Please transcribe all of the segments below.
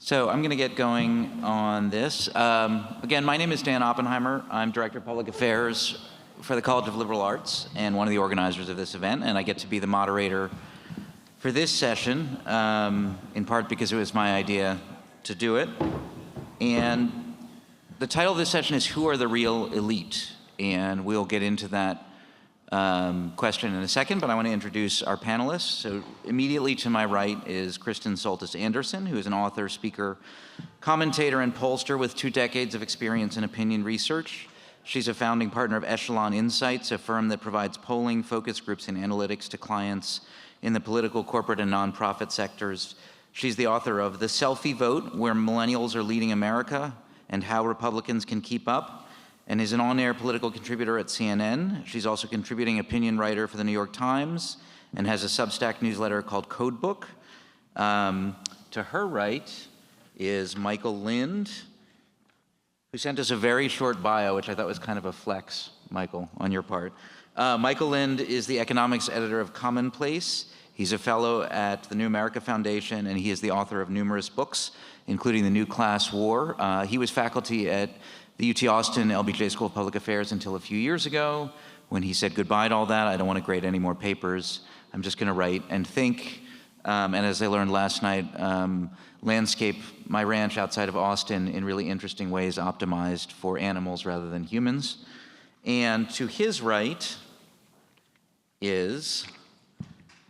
So I'm going to get going on this. Again, my name is Dan Oppenheimer. I'm Director of Public Affairs for the College of Liberal Arts and one of the organizers of this event, and I get to be the moderator for this session, in part because it was my idea to do it. And the title of this session is Who Are the Real Elite? And we'll get into that question in a second, but I want to introduce our panelists. So immediately to my right is Kristen Soltis Anderson, who is an author, speaker, commentator, and pollster with 2 decades of experience in opinion research. She's a founding partner of Echelon Insights, a firm that provides polling, focus groups, and analytics to clients in the political, corporate, and nonprofit sectors. She's the author of The Selfie Vote, Where Millennials Are Leading America and How Republicans Can Keep Up, and is an on-air political contributor at CNN. She's also a contributing opinion writer for the New York Times and has a Substack newsletter called Codebook. To her right is Michael Lind, who sent us a very short bio, which I thought was kind of a flex, Michael, on your part. Michael Lind is the economics editor of Commonplace. He's a fellow at the New America Foundation, and he is the author of numerous books, including The New Class War. He was faculty at the UT Austin LBJ School of Public Affairs until a few years ago, when he said goodbye to all that. I don't want to grade any more papers. I'm just going to write and think. And as I learned last night, landscape my ranch outside of Austin in really interesting ways, optimized for animals rather than humans. And to his right is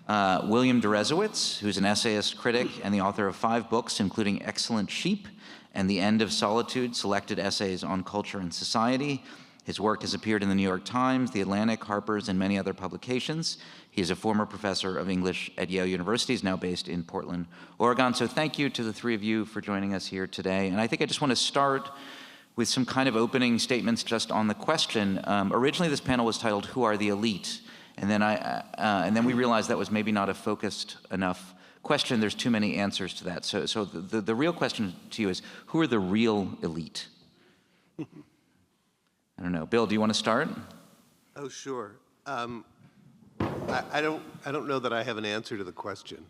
William Deresiewicz, who's an essayist, critic, and the author of 5 books, including Excellent Sheep and The End of Solitude, selected essays on culture and society. His work has appeared in the New York Times, The Atlantic, Harper's, and many other publications. He is a former professor of English at Yale University, is now based in Portland, Oregon. So thank you to the 3 of you for joining us here today. And I think I just want to start with some kind of opening statements just on the question. Originally, this panel was titled, Who Are the Elite? And then we realized that was maybe not a focused enough question. There's too many answers to that. So the real question to you is, who are the real elite? I don't know. Bill, do you want to start? Oh, sure. I don't know that I have an answer to the question.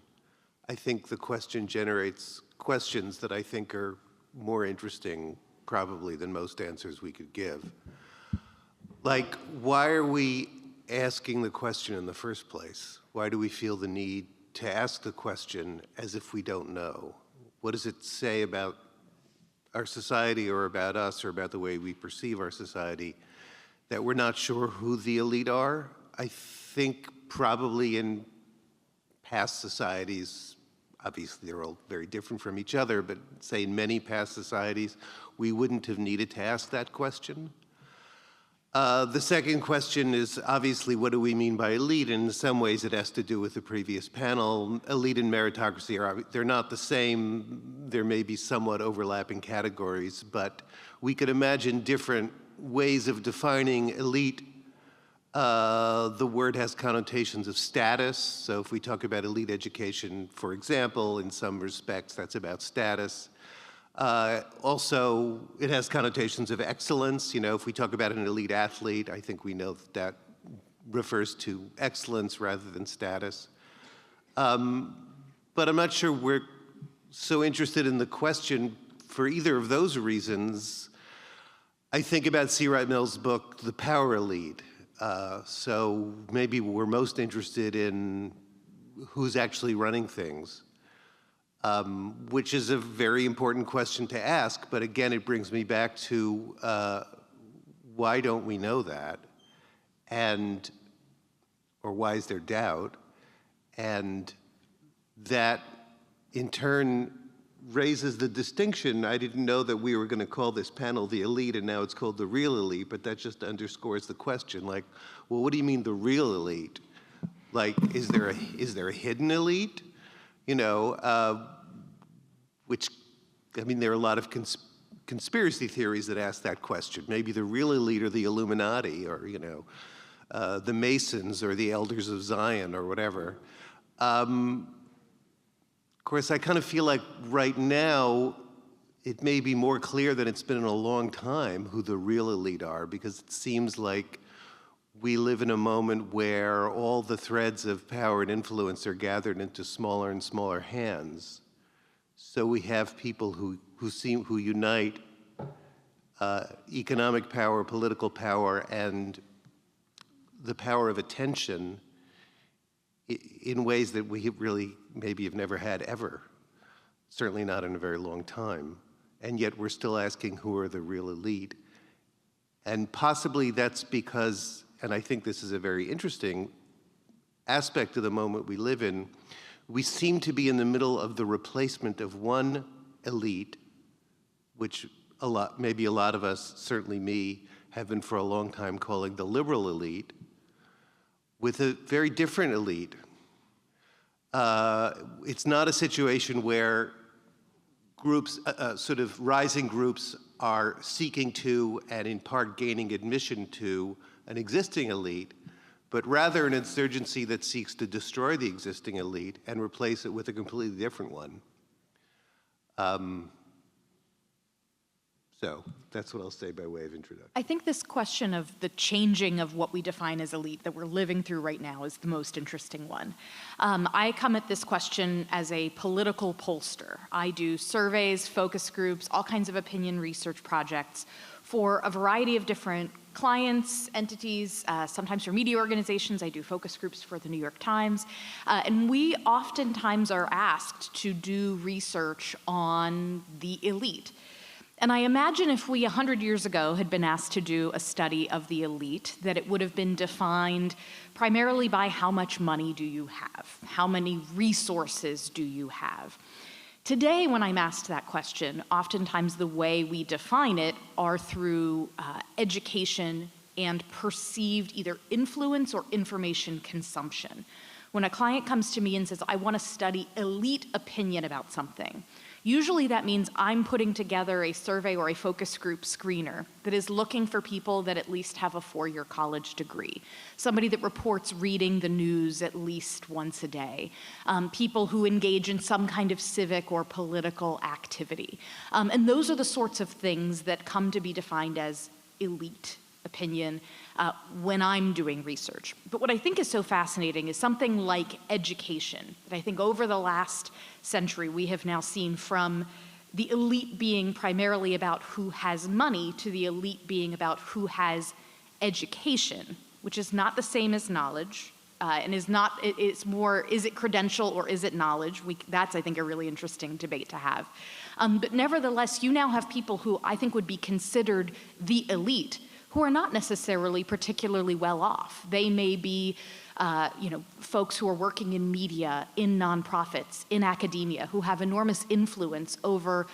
I think the question generates questions that I think are more interesting probably than most answers we could give. Like, why are we asking the question in the first place? Why do we feel the need to ask the question as if we don't know? What does it say about our society or about us or about the way we perceive our society that we're not sure who the elite are? I think probably in past societies, obviously they're all very different from each other, but say in many past societies, we wouldn't have needed to ask that question. The second question is obviously, what do we mean by elite? And in some ways it has to do with the previous panel. Elite and meritocracy they're not the same. There may be somewhat overlapping categories, but we could imagine different ways of defining elite. The word has connotations of status. So if we talk about elite education, for example, in some respects that's about status. Also, it has connotations of excellence. You know, if we talk about an elite athlete, I think we know that refers to excellence rather than status. But I'm not sure we're so interested in the question for either of those reasons. I think about C. Wright Mills' book, The Power Elite. So maybe we're most interested in who's actually running things. Which is a very important question to ask, but again, it brings me back to why don't we know that? Or why is there doubt? And that in turn raises the distinction. I didn't know that we were going to call this panel the elite, and now it's called the real elite, but that just underscores the question. Like, well, what do you mean the real elite? Like, is there a hidden elite? You know, which, I mean, there are a lot of conspiracy theories that ask that question. Maybe the real elite are the Illuminati, or, you know, the Masons or the Elders of Zion or whatever. Of course, I kind of feel like right now, it may be more clear than it's been in a long time who the real elite are, because it seems like we live in a moment where all the threads of power and influence are gathered into smaller and smaller hands. So we have people who unite economic power, political power, and the power of attention in ways that we really maybe have never had ever, certainly not in a very long time. And yet we're still asking who are the real elite. And possibly that's because, and I think this is a very interesting aspect of the moment we live in, we seem to be in the middle of the replacement of one elite, which maybe a lot of us, certainly me, have been for a long time calling the liberal elite, with a very different elite. It's not a situation where groups, sort of rising groups, are seeking to and in part gaining admission to an existing elite, but rather an insurgency that seeks to destroy the existing elite and replace it with a completely different one. So that's what I'll say by way of introduction. I think this question of the changing of what we define as elite that we're living through right now is the most interesting one. I come at this question as a political pollster. I do surveys, focus groups, all kinds of opinion research projects for a variety of different clients, entities, sometimes for media organizations. I do focus groups for the New York Times. And we oftentimes are asked to do research on the elite. And I imagine if we 100 years ago had been asked to do a study of the elite, that it would have been defined primarily by how much money do you have? How many resources do you have? Today, when I'm asked that question, oftentimes the way we define it are through education and perceived either influence or information consumption. When a client comes to me and says, I want to study elite opinion about something, usually that means I'm putting together a survey or a focus group screener that is looking for people that at least have a 4-year college degree, somebody that reports reading the news at least once a day, people who engage in some kind of civic or political activity. And those are the sorts of things that come to be defined as elite opinion when I'm doing research. But what I think is so fascinating is something like education, that I think over the last century we have now seen from the elite being primarily about who has money to the elite being about who has education, which is not the same as knowledge, and it's more, is it credential or is it knowledge? That's, I think, a really interesting debate to have. But nevertheless, you now have people who I think would be considered the elite, who are not necessarily particularly well off. They may be folks who are working in media, in nonprofits, in academia, who have enormous influence over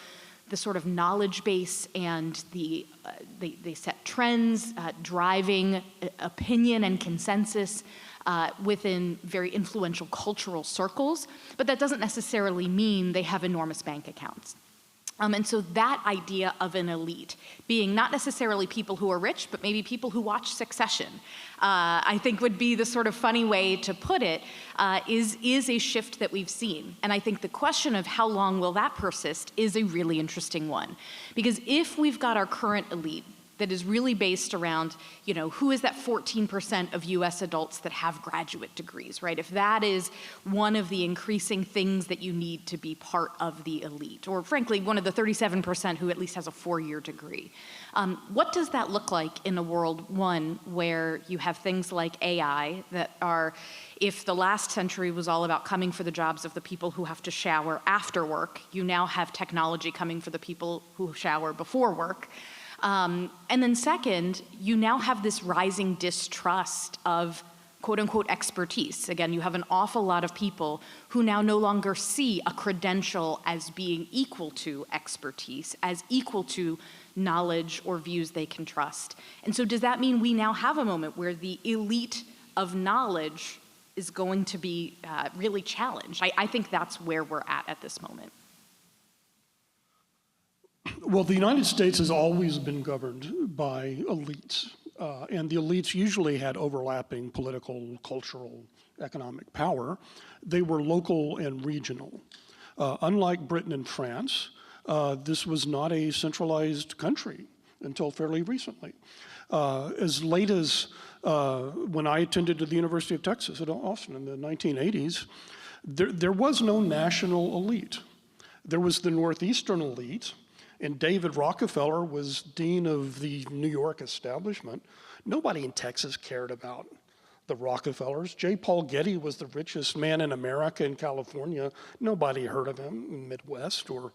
the sort of knowledge base, and they set trends, driving opinion and consensus within very influential cultural circles, but that doesn't necessarily mean they have enormous bank accounts. And so that idea of an elite being not necessarily people who are rich, but maybe people who watch Succession, I think would be the sort of funny way to put it, is a shift that we've seen. And I think the question of how long will that persist is a really interesting one. Because if we've got our current elite that is really based around, who is that 14% of US adults that have graduate degrees, right? If that is one of the increasing things that you need to be part of the elite, or frankly, one of the 37% who at least has a 4-year degree. What does that look like in a world, one, where you have things like AI that are, if the last century was all about coming for the jobs of the people who have to shower after work, you now have technology coming for the people who shower before work. And then second, you now have this rising distrust of quote unquote expertise. Again, you have an awful lot of people who now no longer see a credential as being equal to expertise, as equal to knowledge or views they can trust. And so does that mean we now have a moment where the elite of knowledge is going to be really challenged? I think that's where we're at this moment. Well, the United States has always been governed by elites, and the elites usually had overlapping political, cultural, economic power. They were local and regional. Unlike Britain and France, this was not a centralized country until fairly recently. As late as when I attended at the University of Texas at Austin in the 1980s, there was no national elite. There was the Northeastern elite, and David Rockefeller was dean of the New York establishment. Nobody in Texas cared about the Rockefellers. J. Paul Getty was the richest man in America in California. Nobody heard of him in the Midwest or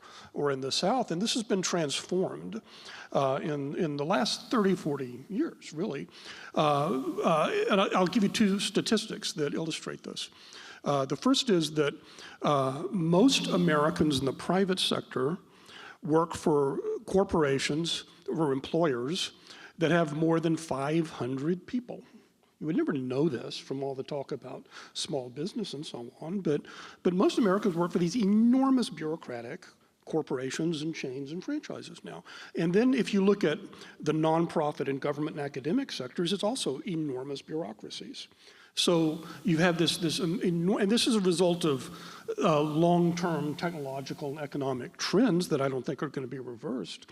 in the South. And this has been transformed in the last 30, 40 years, really. And I'll give you two statistics that illustrate this. The first is that most Americans in the private sector work for corporations or employers that have more than 500 people. You would never know this from all the talk about small business and so on, but most Americans work for these enormous bureaucratic corporations and chains and franchises now. And then if you look at the nonprofit and government and academic sectors, it's also enormous bureaucracies. So you have and this is a result of long-term technological and economic trends that I don't think are going to be reversed.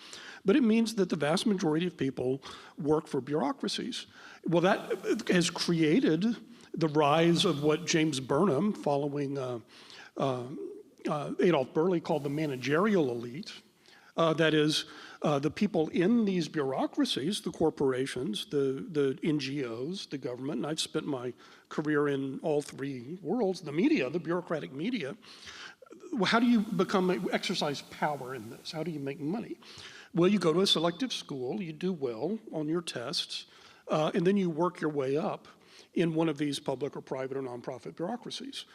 But it means that the vast majority of people work for bureaucracies. Well, that has created the rise of what James Burnham, following Adolf Berle, called the managerial elite. That is, the people in these bureaucracies, the corporations, the NGOs, the government, and I've spent my career in all three worlds, the media, the bureaucratic media. How do you exercise power in this? How do you make money? Well, you go to a selective school, you do well on your tests, and then you work your way up in one of these public or private or nonprofit bureaucracies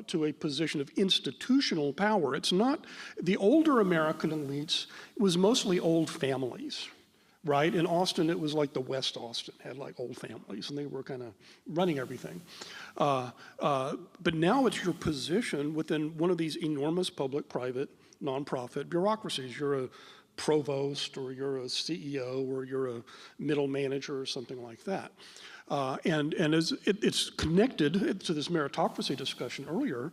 to a position of institutional power. It's not, the older American elites, it was mostly old families, right? In Austin, it was like the West Austin had like old families, and they were kind of running everything. But now it's your position within one of these enormous public, private, nonprofit bureaucracies. You're a provost, or you're a CEO, or you're a middle manager, or something like that. And it's connected to this meritocracy discussion earlier,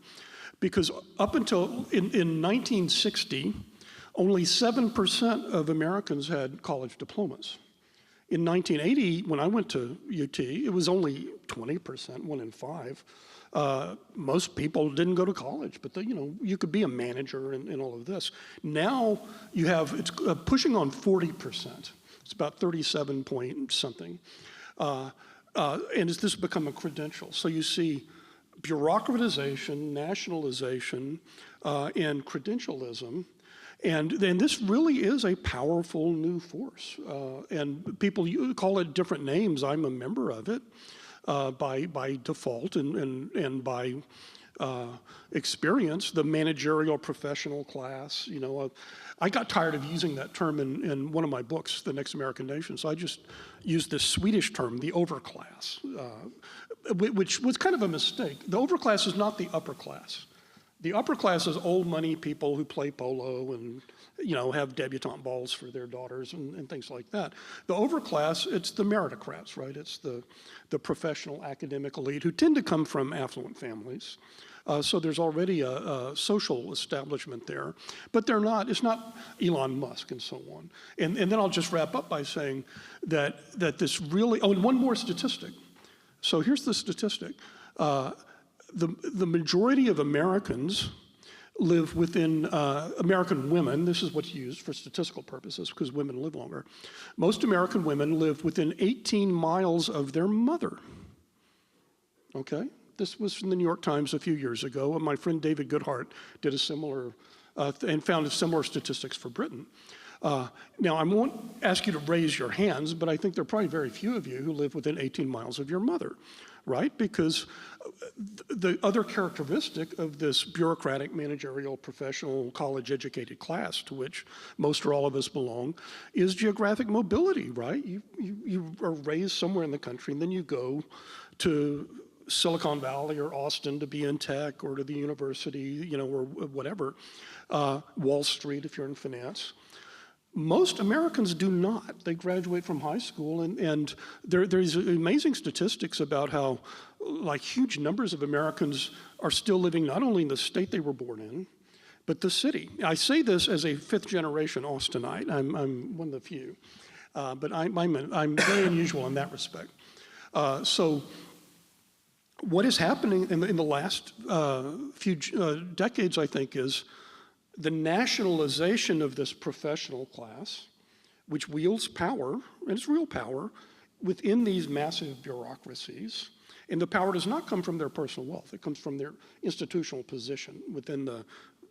because up until in 1960, only 7% of Americans had college diplomas. In 1980, when I went to UT, it was only 20%, 1 in 5. Most people didn't go to college, but you could be a manager and all of this. Now you have, it's pushing on 40%. It's about 37 point something. And has this become a credential? So you see bureaucratization, nationalization, and credentialism. And this really is a powerful new force. And people call it different names. I'm a member of it by default and by experience, the managerial professional class. I got tired of using that term in one of my books, The Next American Nation, so I just used this Swedish term, the overclass, which was kind of a mistake. The overclass is not the upper class. The upper class is old money people who play polo and have debutante balls for their daughters and things like that. The overclass, it's the meritocrats, right? It's the professional academic elite who tend to come from affluent families. So there's already a social establishment there, but they're not. It's not Elon Musk and so on. And then I'll just wrap up by saying that this really. Oh, and one more statistic. So here's the statistic. The majority of Americans live within, American women, this is what's used for statistical purposes because women live longer. Most American women live within 18 miles of their mother. Okay? This was from the New York Times a few years ago, and my friend David Goodhart did a similar, and found similar statistics for Britain. Now, I won't ask you to raise your hands, but I think there are probably very few of you who live within 18 miles of your mother, right? Because the other characteristic of this bureaucratic, managerial, professional, college-educated class to which most or all of us belong is geographic mobility, right? You are raised somewhere in the country, and then you go to Silicon Valley or Austin to be in tech, or to the university, or whatever, Wall Street if you're in finance. Most Americans do not. They graduate from high school, and there's amazing statistics about how huge numbers of Americans are still living not only in the state they were born in, but the city. I say this as a fifth-generation Austinite. I'm one of the few, but I'm very unusual in that respect. So what is happening in the last few decades, I think, is the nationalization of this professional class, which wields power, and it's real power, within these massive bureaucracies. And the power does not come from their personal wealth. It comes from their institutional position within the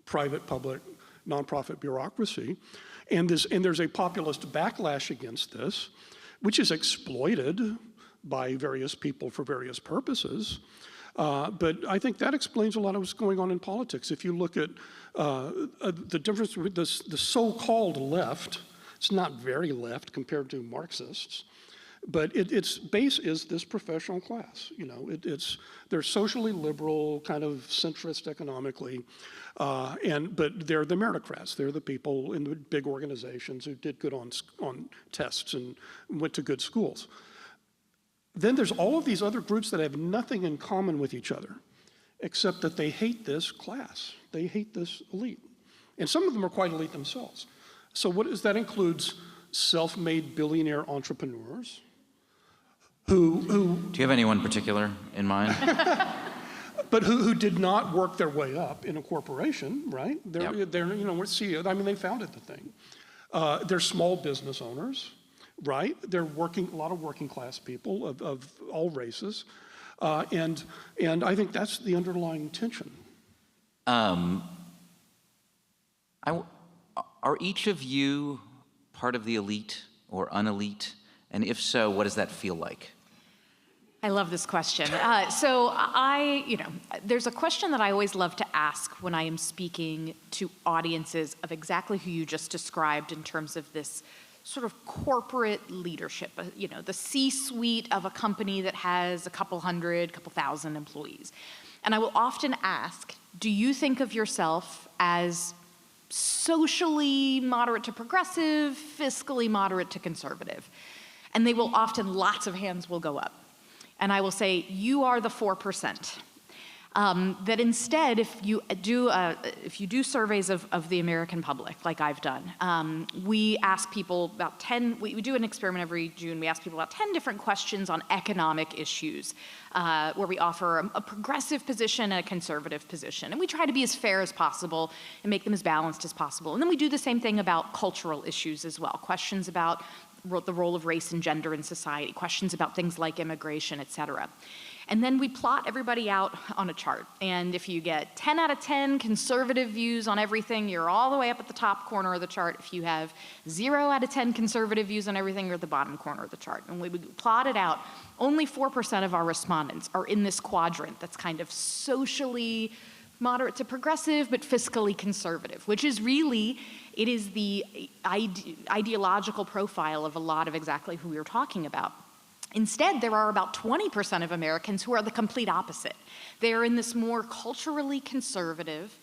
private, public, nonprofit bureaucracy. And there's a populist backlash against this, which is exploited by various people for various purposes. But I think that explains a lot of what's going on in politics. If you look at the difference with the so-called left, it's not very left compared to Marxists, but its base is this professional class. You know, they're socially liberal, kind of centrist economically, but they're the meritocrats. They're the people in the big organizations who did good on tests and went to good schools. Then there's all of these other groups that have nothing in common with each other, except that they hate this class. They hate this elite. And some of them are quite elite themselves. So that includes self-made billionaire entrepreneurs who Do you have anyone particular in mind? but who did not work their way up in a corporation, right? They're Yep. we're CEOs. I mean, they founded the thing. They're small business owners, right? They're a lot of working class people of all races. And I think that's the underlying tension. Are each of you part of the elite or unelite? And if so, what does that feel like? I love this question. There's a question that I always love to ask when I am speaking to audiences of exactly who you just described in terms of this sort of corporate leadership, the C-suite of a company that has a couple thousand employees. And I will often ask, do you think of yourself as socially moderate to progressive, fiscally moderate to conservative? And they will often, lots of hands will go up. And I will say, you are the 4%. That instead, if you do surveys of the American public, like I've done, we ask people about 10, we do an experiment every June, we ask people about 10 different questions on economic issues, where we offer a progressive position and a conservative position. And we try to be as fair as possible and make them as balanced as possible. And then we do the same thing about cultural issues as well, questions about the role of race and gender in society, questions about things like immigration, et cetera. And then we plot everybody out on a chart. And if you get 10 out of 10 conservative views on everything, you're all the way up at the top corner of the chart. If you have 0 out of 10 conservative views on everything, you're at the bottom corner of the chart. And we plot it out. Only 4% of our respondents are in this quadrant that's kind of socially moderate to progressive, but fiscally conservative, which is really, it is the ideological profile of a lot of exactly who we were talking about. Instead, there are about 20% of Americans who are the complete opposite. They are in this more culturally conservative,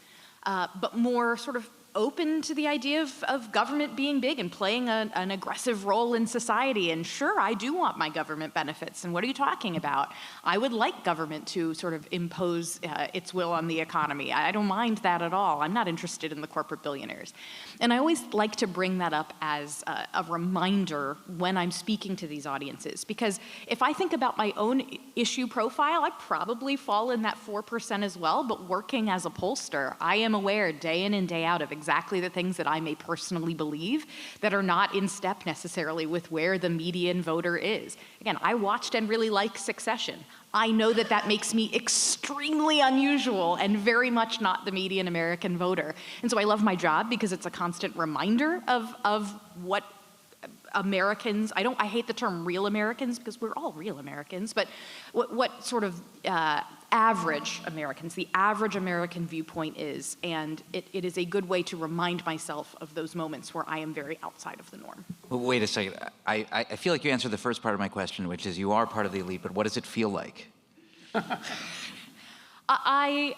but more sort of open to the idea of government being big and playing an aggressive role in society. And sure, I do want my government benefits. And what are you talking about? I would like government to sort of impose its will on the economy. I don't mind that at all. I'm not interested in the corporate billionaires. And I always like to bring that up as a reminder when I'm speaking to these audiences. Because if I think about my own issue profile, I probably fall in that 4% as well. But working as a pollster, I am aware day in and day out of exactly the things that I may personally believe that are not in step necessarily with where the median voter is. Again, I watched and really like Succession. I know that that makes me extremely unusual and very much not the median American voter. And so I love my job because it's a constant reminder of what Americans, I hate the term real Americans because we're all real Americans, but what sort of average Americans, the average American viewpoint is, and it is a good way to remind myself of those moments where I am very outside of the norm. Well, wait a second. I feel like you answered the first part of my question, which is you are part of the elite, but what does it feel like? I'm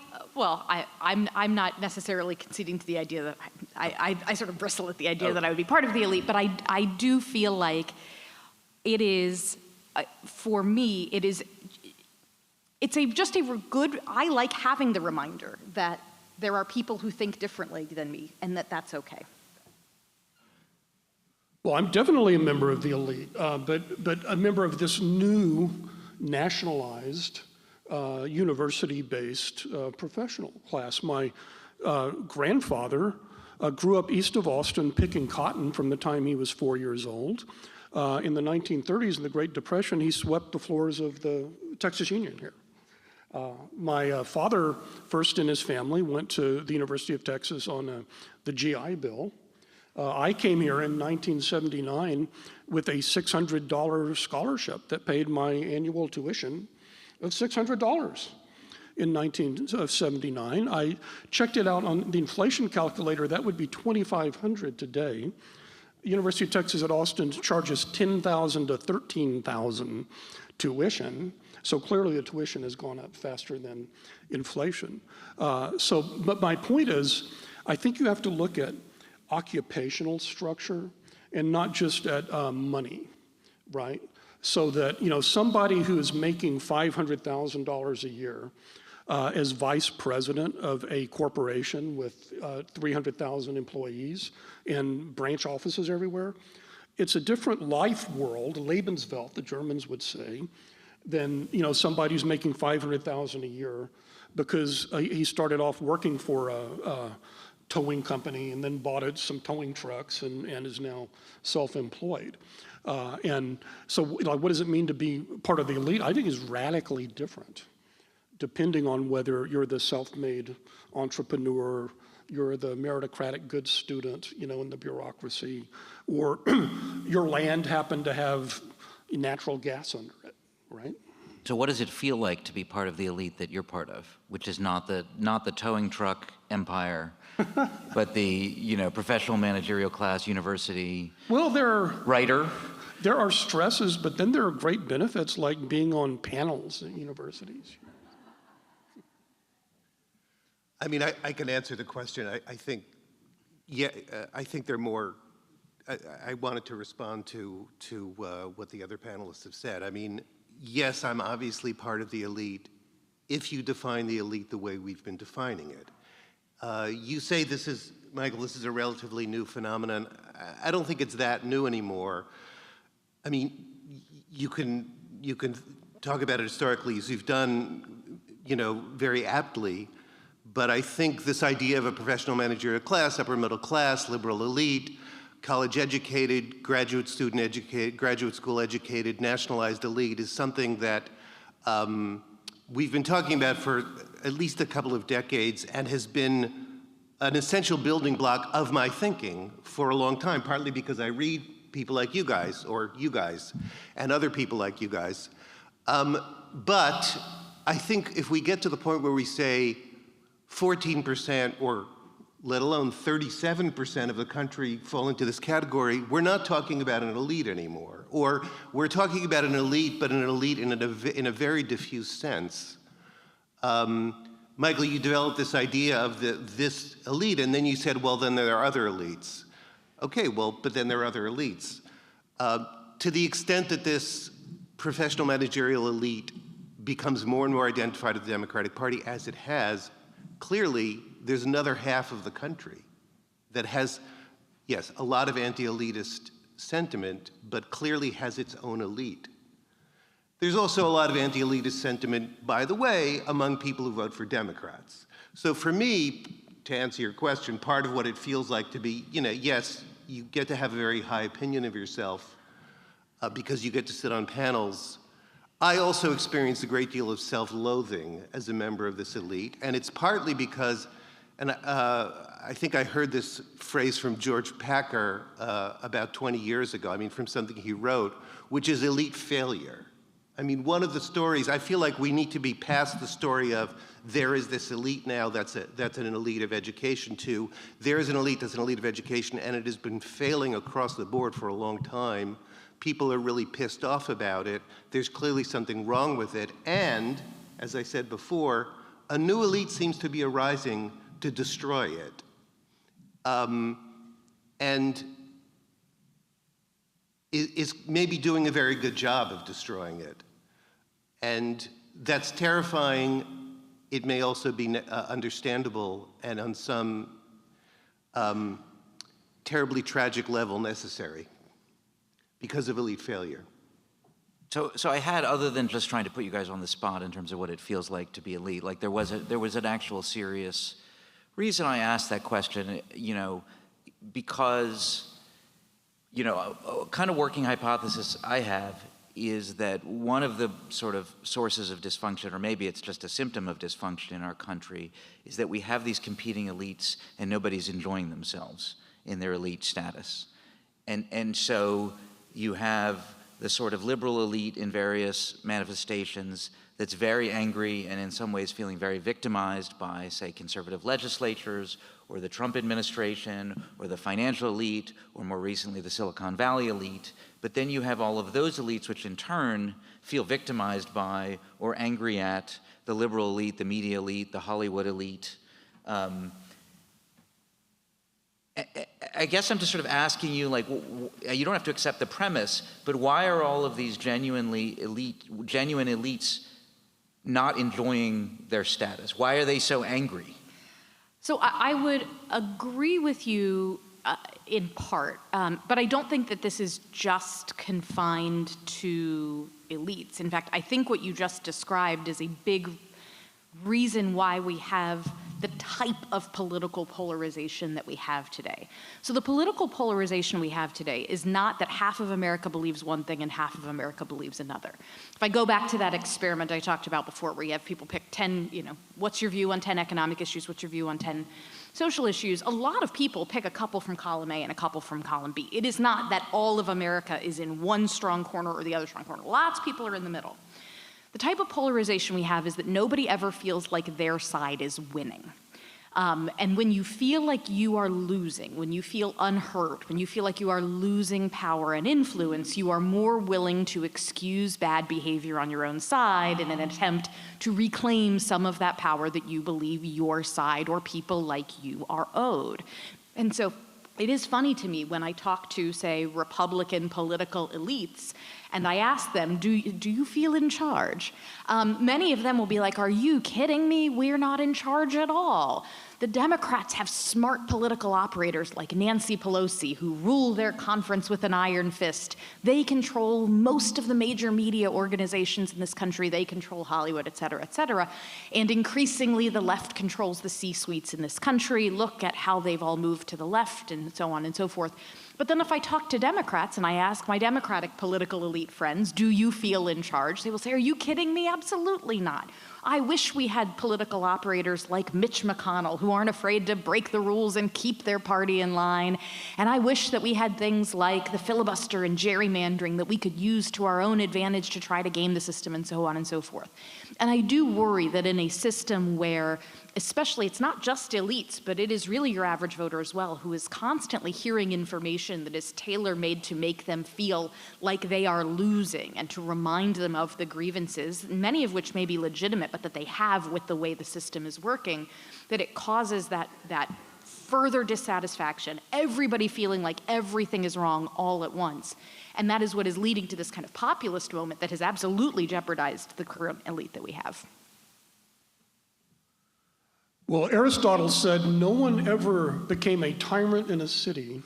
not necessarily conceding to the idea that I sort of bristle at the idea that I would be part of the elite, but I do feel like it is, for me, I like having the reminder that there are people who think differently than me and that that's okay. Well, I'm definitely a member of the elite, but a member of this new nationalized university-based professional class. My grandfather grew up east of Austin picking cotton from the time he was 4 years old. In the 1930s, in the Great Depression, he swept the floors of the Texas Union here. My father, first in his family, went to the University of Texas on the GI Bill. I came here in 1979 with a $600 scholarship that paid my annual tuition of $600. In 1979, I checked it out on the inflation calculator. That would be $2,500 today. The University of Texas at Austin charges $10,000 to $13,000 tuition. So clearly the tuition has gone up faster than inflation. But my point is, I think you have to look at occupational structure and not just at money, right? So that, somebody who is making $500,000 a year as vice president of a corporation with 300,000 employees and branch offices everywhere, it's a different life world, Lebenswelt, the Germans would say, than somebody who's making $500,000 a year because he started off working for a towing company and then bought some towing trucks and is now self-employed. And so what does it mean to be part of the elite? I think is radically different, depending on whether you're the self-made entrepreneur, you're the meritocratic good student, in the bureaucracy, or your land happened to have natural gas under it, right? So what does it feel like to be part of the elite that you're part of, which is not the towing truck empire, but the professional managerial class university writer? There are stresses, but then there are great benefits like being on panels at universities. I mean, I can answer the question. I think they're more. I wanted to respond to what the other panelists have said. I mean, yes, I'm obviously part of the elite if you define the elite the way we've been defining it. You say Michael, this is a relatively new phenomenon. I don't think it's that new anymore. I mean, you can talk about it historically, as you've done, very aptly. But I think this idea of a professional managerial class, upper middle class, liberal elite, college educated, graduate student educated, graduate school educated, nationalized elite is something that we've been talking about for at least a couple of decades and has been an essential building block of my thinking for a long time, partly because I read people like you guys, and other people like you guys. But I think if we get to the point where we say 14% or let alone 37% of the country fall into this category, we're not talking about an elite anymore. Or we're talking about an elite, but an elite in a very diffuse sense. Michael, you developed this idea of this elite, and then you said, well, then there are other elites. Okay, well, but then there are other elites. To the extent that this professional managerial elite becomes more and more identified with the Democratic Party, as it has, clearly there's another half of the country that has, yes, a lot of anti-elitist sentiment, but clearly has its own elite. There's also a lot of anti-elitist sentiment, by the way, among people who vote for Democrats. So for me, to answer your question, part of what it feels like to be, yes, you get to have a very high opinion of yourself because you get to sit on panels. I also experienced a great deal of self-loathing as a member of this elite, and it's partly because, and I think I heard this phrase from George Packer about 20 years ago, from something he wrote, which is elite failure. One of the stories, I feel like we need to be past the story of there is this elite now that's an elite of education to there is an elite that's an elite of education and it has been failing across the board for a long time. People are really pissed off about it. There's clearly something wrong with it. And, as I said before, a new elite seems to be arising to destroy it. And is maybe doing a very good job of destroying it. And that's terrifying. It may also be understandable and on some terribly tragic level necessary because of elite failure. So I had, other than just trying to put you guys on the spot in terms of what it feels like to be elite, like there was an actual serious reason I asked that question, because, a kind of working hypothesis I have is that one of the sort of sources of dysfunction, or maybe it's just a symptom of dysfunction in our country, is that we have these competing elites and nobody's enjoying themselves in their elite status. And so you have the sort of liberal elite in various manifestations that's very angry and in some ways feeling very victimized by, say, conservative legislatures or the Trump administration or the financial elite or more recently the Silicon Valley elite. But then you have all of those elites which in turn feel victimized by or angry at the liberal elite, the media elite, the Hollywood elite. I guess I'm just sort of asking you, like, you don't have to accept the premise, but why are all of these genuine elites not enjoying their status? Why are they so angry? So I would agree with you in part, but I don't think that this is just confined to elites. In fact, I think what you just described is a big reason why we have the type of political polarization that we have today. So the political polarization we have today is not that half of America believes one thing and half of America believes another. If I go back to that experiment I talked about before, where you have people pick 10, what's your view on 10 economic issues, what's your view on 10 social issues, a lot of people pick a couple from column A and a couple from column B. It is not that all of America is in one strong corner or the other strong corner. Lots of people are in the middle. The type of polarization we have is that nobody ever feels like their side is winning. And when you feel like you are losing, when you feel unheard, when you feel like you are losing power and influence, you are more willing to excuse bad behavior on your own side in an attempt to reclaim some of that power that you believe your side or people like you are owed. And so it is funny to me when I talk to, say, Republican political elites, and I ask them, do you feel in charge? Many of them will be like, are you kidding me? We're not in charge at all. The Democrats have smart political operators like Nancy Pelosi who rule their conference with an iron fist. They control most of the major media organizations in this country. They control Hollywood, et cetera, et cetera. And increasingly, the left controls the C-suites in this country. Look at how they've all moved to the left and so on and so forth. But then if I talk to Democrats and I ask my Democratic political elite friends, do you feel in charge? They will say, are you kidding me? Absolutely not. I wish we had political operators like Mitch McConnell who aren't afraid to break the rules and keep their party in line. And I wish that we had things like the filibuster and gerrymandering that we could use to our own advantage to try to game the system and so on and so forth. And I do worry that in a system where, especially, it's not just elites, but it is really your average voter as well, who is constantly hearing information that is tailor-made to make them feel like they are losing and to remind them of the grievances, many of which may be legitimate, but that they have with the way the system is working, that it causes that further dissatisfaction, everybody feeling like everything is wrong all at once. And that is what is leading to this kind of populist moment that has absolutely jeopardized the current elite that we have. Well, Aristotle said no one ever became a tyrant in a city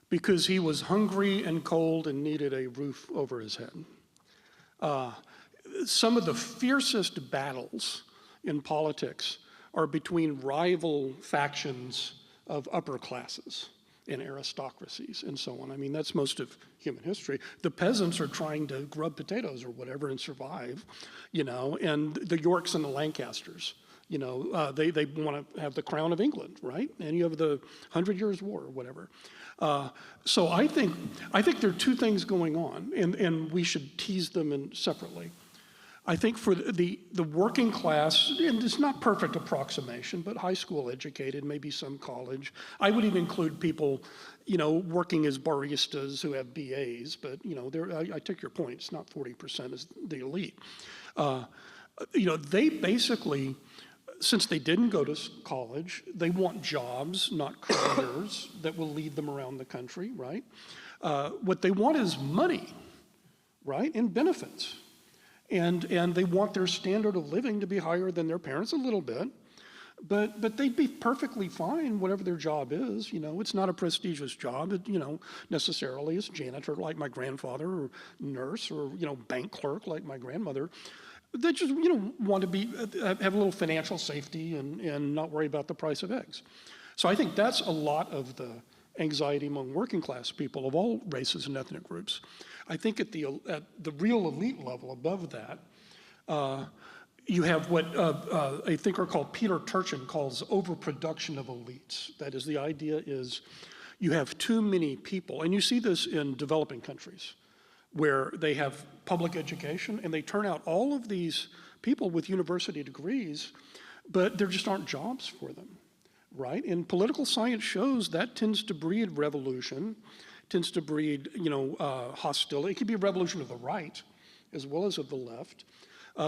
because he was hungry and cold and needed a roof over his head. Some of the fiercest battles in politics are between rival factions of upper classes and aristocracies and so on. I mean, that's most of human history. The peasants are trying to grub potatoes or whatever and survive, and the Yorks and the Lancasters. They want to have the crown of England, right? And you have the 100 Years' War or whatever. So I think there are two things going on, and we should tease them separately. I think for the working class, and it's not perfect approximation, but high school educated, maybe some college. I would even include people, working as baristas who have BAs, but I take your point. It's not 40% as the elite. They basically, since they didn't go to college, they want jobs, not careers that will lead them around the country, right? What they want is money, right, and benefits. And they want their standard of living to be higher than their parents a little bit, but they'd be perfectly fine whatever their job is. It's not a prestigious job. Necessarily it's janitor like my grandfather, or nurse, or bank clerk like my grandmother. They just, want to be have a little financial safety and not worry about the price of eggs. So I think that's a lot of the anxiety among working class people of all races and ethnic groups. I think at the real elite level above that, you have what a thinker called Peter Turchin calls overproduction of elites. That is, the idea is you have too many people, and you see this in developing countries, where they have public education and they turn out all of these people with university degrees, but there just aren't jobs for them, right? And political science shows that tends to breed revolution, tends to breed, hostility. It could be a revolution of the right as well as of the left.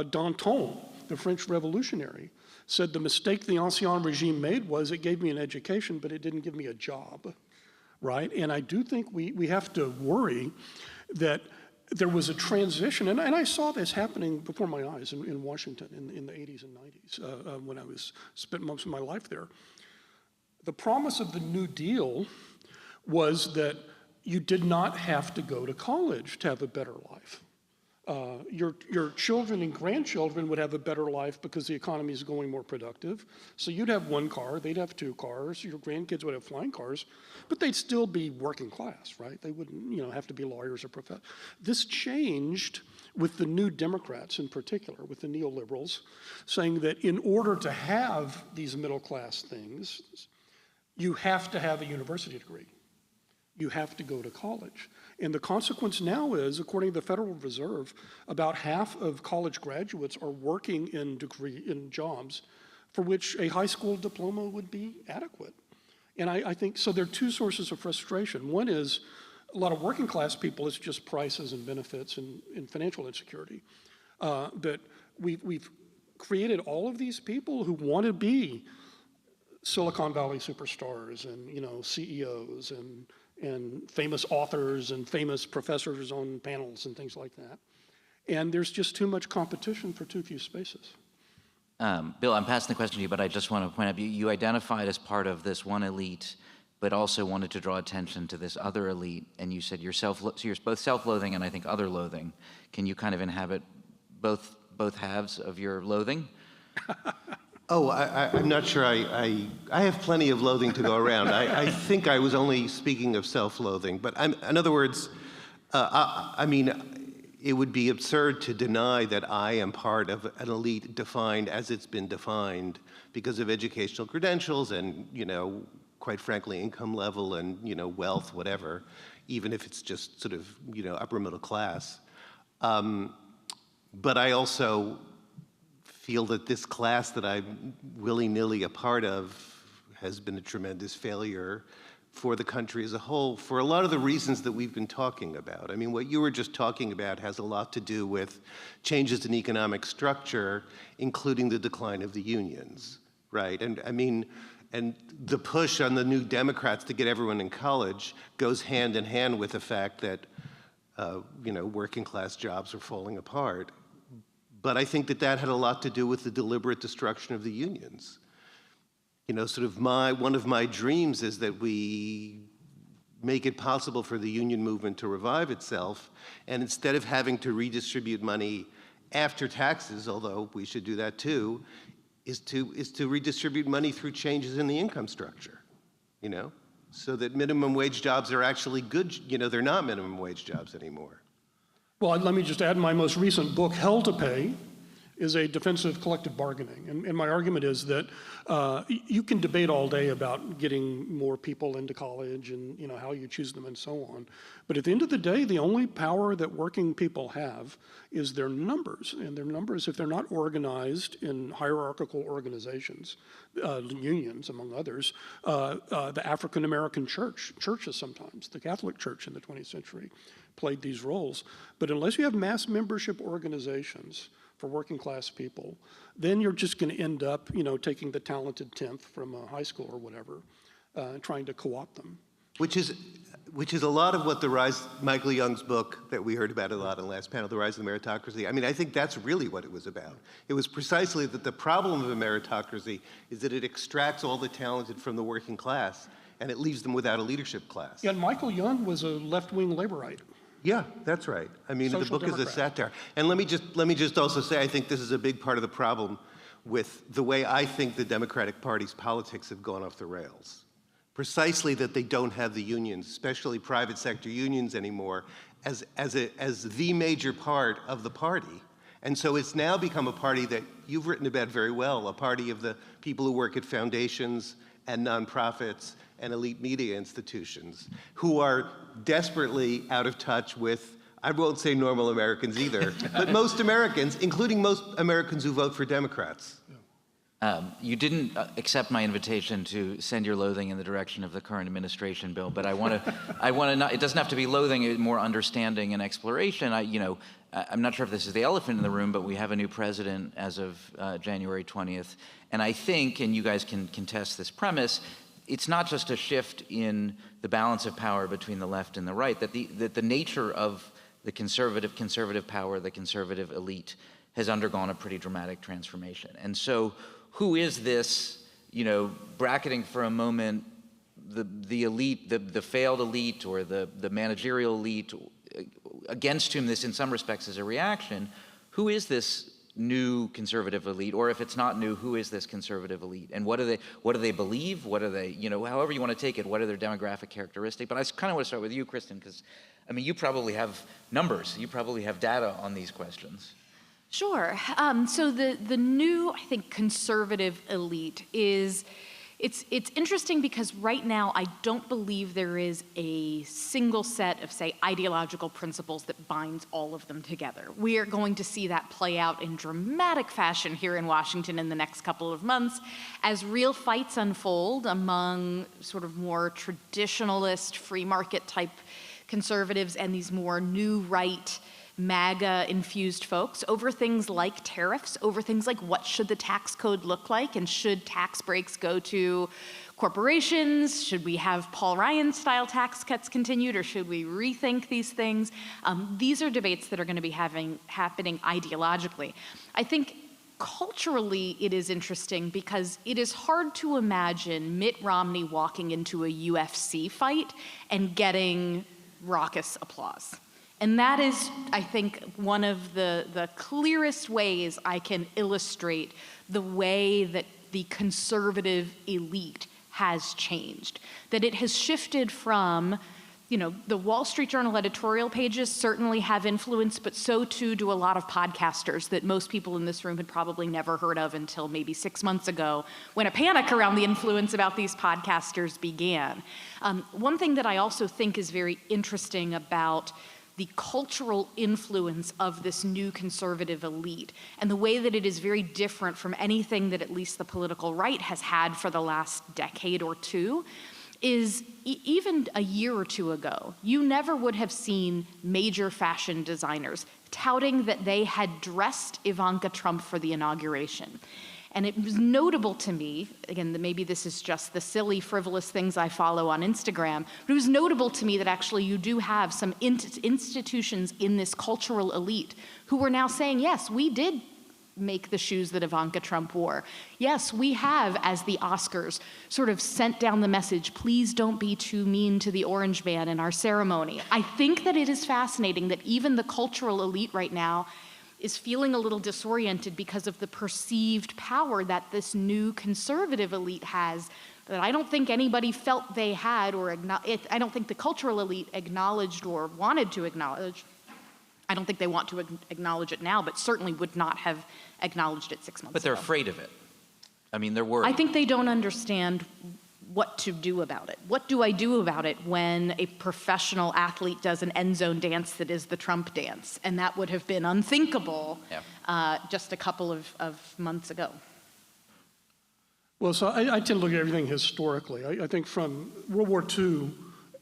Danton, the French revolutionary, said the mistake the Ancien regime made was it gave me an education, but it didn't give me a job, right? And I do think we have to worry that there was a transition, and I saw this happening before my eyes in Washington in the 80s and 90s when I spent most of my life there. The promise of the New Deal was that you did not have to go to college to have a better life. Your children and grandchildren would have a better life because the economy is going more productive. So you'd have one car, they'd have two cars, your grandkids would have flying cars, but they'd still be working class, right? They wouldn't, have to be lawyers or professors. This changed with the New Democrats in particular, with the neoliberals, saying that in order to have these middle class things, you have to have a university degree. You have to go to college. And the consequence now is, according to the Federal Reserve, about half of college graduates are working in jobs for which a high school diploma would be adequate. And I think, so there are two sources of frustration. One is a lot of working class people, it's just prices and benefits and financial insecurity. But we've created all of these people who want to be Silicon Valley superstars and, CEOs and famous authors and famous professors on panels and things like that. And there's just too much competition for too few spaces. Bill, I'm passing the question to you, but I just want to point out, you identified as part of this one elite, but also wanted to draw attention to this other elite, and you said so you're both self-loathing and I think other loathing. Can you kind of inhabit both halves of your loathing? Oh, I'm not sure. I have plenty of loathing to go around. I think I was only speaking of self-loathing. But in other words, it would be absurd to deny that I am part of an elite defined as it's been defined because of educational credentials and, quite frankly, income level and, wealth, whatever, even if it's just sort of, upper middle class. But I also feel that this class that I'm willy-nilly a part of has been a tremendous failure for the country as a whole for a lot of the reasons that we've been talking about. I mean, what you were just talking about has a lot to do with changes in economic structure, including the decline of the unions, right? And the push on the New Democrats to get everyone in college goes hand in hand with the fact that, working class jobs are falling apart. But I think that had a lot to do with the deliberate destruction of the unions. One of my dreams is that we make it possible for the union movement to revive itself, and instead of having to redistribute money after taxes, although we should do that too, is to redistribute money through changes in the income structure, so that minimum wage jobs are actually good, they're not minimum wage jobs anymore. Well, let me just add, my most recent book, Hell to Pay, is a defense of collective bargaining. And my argument is that you can debate all day about getting more people into college and how you choose them and so on. But at the end of the day, the only power that working people have is their numbers. And their numbers, if they're not organized in hierarchical organizations, unions among others, the African American churches sometimes, the Catholic Church in the 20th century, played these roles. But unless you have mass membership organizations for working class people, then you're just going to end up, taking the talented 10th from a high school or whatever, trying to co-opt them. Which is a lot of what Michael Young's book that we heard about a lot on the last panel, The Rise of the Meritocracy. I think that's really what it was about. It was precisely that the problem of a meritocracy is that it extracts all the talented from the working class and it leaves them without a leadership class. Yeah, and Michael Young was a left-wing laborite. Yeah, that's right. I mean, the Social book is a Democrat. satire. And let me just also say, I think this is a big part of the problem with the way I think the Democratic Party's politics have gone off the rails. Precisely that they don't have the unions, especially private sector unions anymore, as the major part of the party. And so it's now become a party that you've written about very well, a party of the people who work at foundations and nonprofits and elite media institutions who are desperately out of touch with, I won't say normal Americans either, but most Americans, including most Americans who vote for Democrats. You didn't accept my invitation to send your loathing in the direction of the current administration, Bill, but I want to not, it doesn't have to be loathing, it's more understanding and exploration. I'm not sure if this is the elephant in the room, but we have a new president as of January 20th. And I think, and you guys can contest this premise, it's not just a shift in the balance of power between the left and the right, that the nature of the conservative power, the conservative elite, has undergone a pretty dramatic transformation. And so who is this, bracketing for a moment the elite, the failed elite or the managerial elite against whom this in some respects is a reaction, who is this new conservative elite? Or if it's not new, who is this conservative elite? And what do they believe? What are they, however you want to take it, what are their demographic characteristics? But I kind of want to start with you, Kristen, because you probably have numbers, you probably have data on these questions. Sure. So the new, I think, conservative elite is, it's interesting because right now I don't believe there is a single set of, say, ideological principles that binds all of them together. We are going to see that play out in dramatic fashion here in Washington in the next couple of months as real fights unfold among sort of more traditionalist, free market type conservatives and these more new right MAGA-infused folks over things like tariffs, over things like what should the tax code look like, and should tax breaks go to corporations? Should we have Paul Ryan-style tax cuts continued, or should we rethink these things? These are debates that are going to be happening ideologically. I think culturally it is interesting because it is hard to imagine Mitt Romney walking into a UFC fight and getting raucous applause. And that is, I think, one of the clearest ways I can illustrate the way that the conservative elite has changed. That it has shifted from, the Wall Street Journal editorial pages certainly have influence, but so too do a lot of podcasters that most people in this room had probably never heard of until maybe 6 months ago, when a panic around the influence about these podcasters began. One thing that I also think is very interesting about the cultural influence of this new conservative elite and the way that it is very different from anything that at least the political right has had for the last decade or two is even a year or two ago, you never would have seen major fashion designers touting that they had dressed Ivanka Trump for the inauguration. And it was notable to me, again, maybe this is just the silly, frivolous things I follow on Instagram, but it was notable to me that actually you do have some institutions in this cultural elite who were now saying, yes, we did make the shoes that Ivanka Trump wore. Yes, we have, as the Oscars, sort of sent down the message, please don't be too mean to the orange man in our ceremony. I think that it is fascinating that even the cultural elite right now is feeling a little disoriented because of the perceived power that this new conservative elite has that I don't think anybody felt they had, or I don't think the cultural elite acknowledged or wanted to acknowledge. I don't think they want to acknowledge it now, but certainly would not have acknowledged it 6 months ago. But they're afraid of it. They're worried. I think they don't understand what to do about it. What do I do about it when a professional athlete does an end zone dance that is the Trump dance? And that would have been unthinkable just a couple of months ago. Well, so I tend to look at everything historically. I think from World War II,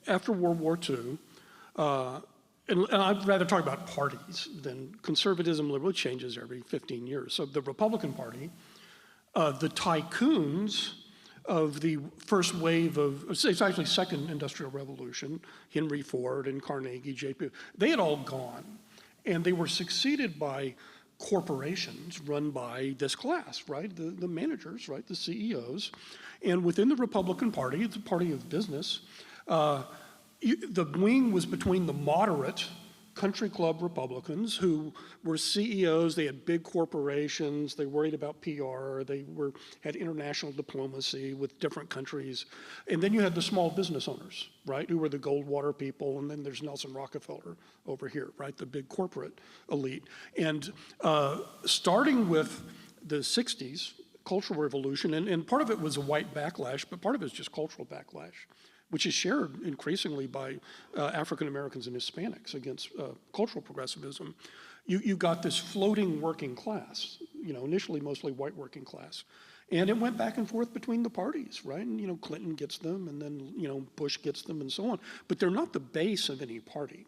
after World War II, and I'd rather talk about parties than conservatism, liberal changes every 15 years. So the Republican Party, the tycoons of the first wave of, it's actually second industrial revolution, Henry Ford and Carnegie, JP, they had all gone. And they were succeeded by corporations run by this class, right? The managers, right? The CEOs. And within the Republican Party, it's a party of business, the wing was between the moderate country club Republicans who were CEOs. They had big corporations. They worried about PR. They had international diplomacy with different countries. And then you had the small business owners, right, who were the Goldwater people. And then there's Nelson Rockefeller over here, right, the big corporate elite. And starting with the 60s, Cultural Revolution, and part of it was a white backlash, but part of it is just cultural backlash, which is shared increasingly by African Americans and Hispanics against cultural progressivism. You got this floating working class, initially mostly white working class. And it went back and forth between the parties, right? And, Clinton gets them, and then, Bush gets them, and so on. But they're not the base of any party.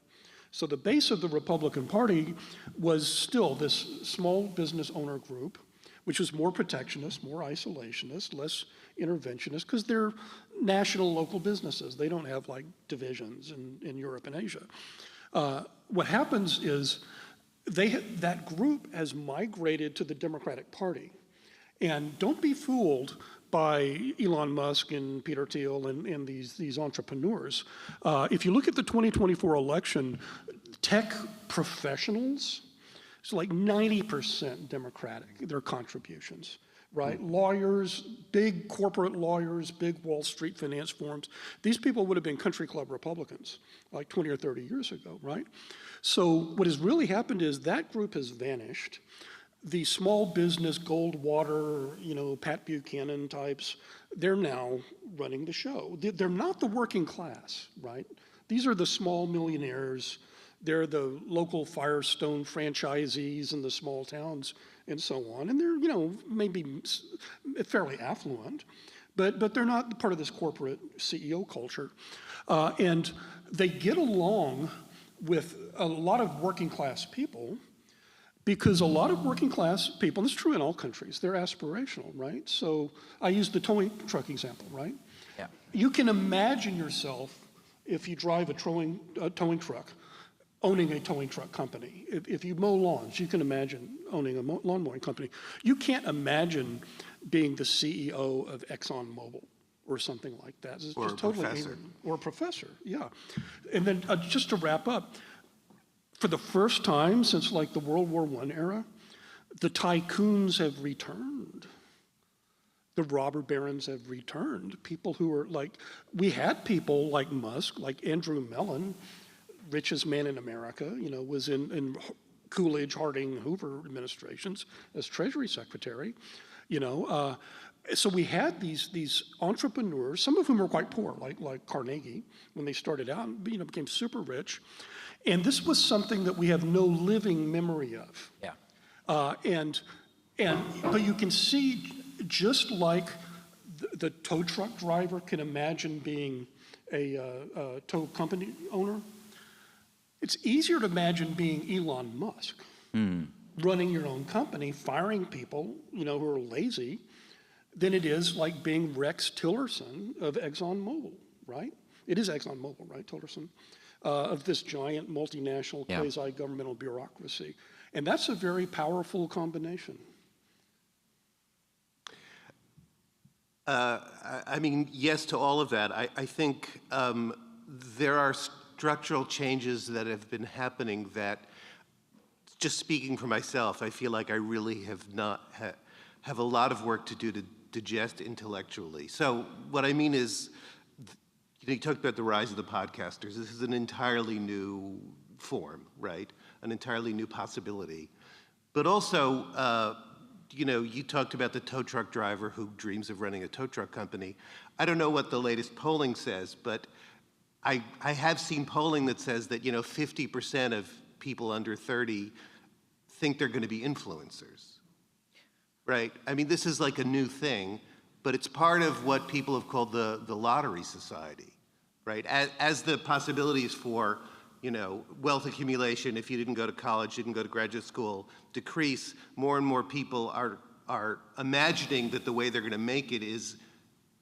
So the base of the Republican Party was still this small business owner group, which was more protectionist, more isolationist, less interventionist, because they're national local businesses. They don't have like divisions in Europe and Asia. What happens is that group has migrated to the Democratic Party. And don't be fooled by Elon Musk and Peter Thiel and these entrepreneurs. If you look at the 2024 election, tech professionals, it's like 90% Democratic, their contributions, right? Lawyers, big corporate lawyers, big Wall Street finance firms. These people would have been country club Republicans like 20 or 30 years ago, right? So what has really happened is that group has vanished. The small business Goldwater, Pat Buchanan types, they're now running the show. They're not the working class, right? These are the small millionaires. They're the local Firestone franchisees in the small towns and so on. And they're, maybe fairly affluent, but they're not part of this corporate CEO culture. And they get along with a lot of working class people because a lot of working class people, and it's true in all countries, they're aspirational, right? So I used the towing truck example, right? Yeah. You can imagine yourself, if you drive a towing truck, owning a towing truck company. If you mow lawns, you can imagine owning a lawn mowing company. You can't imagine being the CEO of ExxonMobil or something like that. It's or just a totally professor. alien. Or a professor, yeah. And then just to wrap up, for the first time since like the World War I era, the tycoons have returned. The robber barons have returned. People who are like, we had people like Musk, like Andrew Mellon, richest man in America, was in Coolidge, Harding, Hoover administrations as Treasury Secretary, So we had these entrepreneurs, some of whom were quite poor, like Carnegie, when they started out, became super rich. And this was something that we have no living memory of. Yeah. But you can see, just like the tow truck driver can imagine being a tow company owner, it's easier to imagine being Elon Musk, running your own company, firing people, who are lazy, than it is like being Rex Tillerson of ExxonMobil, right? It is ExxonMobil, right, Tillerson? Of this giant multinational quasi-governmental bureaucracy. And that's a very powerful combination. Yes to all of that. I think there are structural changes that have been happening that, just speaking for myself, I feel like I really have a lot of work to do to digest intellectually. So what I mean is, you talked about the rise of the podcasters. This is an entirely new form, right? An entirely new possibility. But also, you talked about the tow truck driver who dreams of running a tow truck company. I don't know what the latest polling says, but I have seen polling that says that 50% of people under 30 think they're going to be influencers, right? I mean, this is like a new thing, but it's part of what people have called the lottery society, right? As the possibilities for wealth accumulation, if you didn't go to college, didn't go to graduate school, decrease, more and more people are imagining that the way they're going to make it is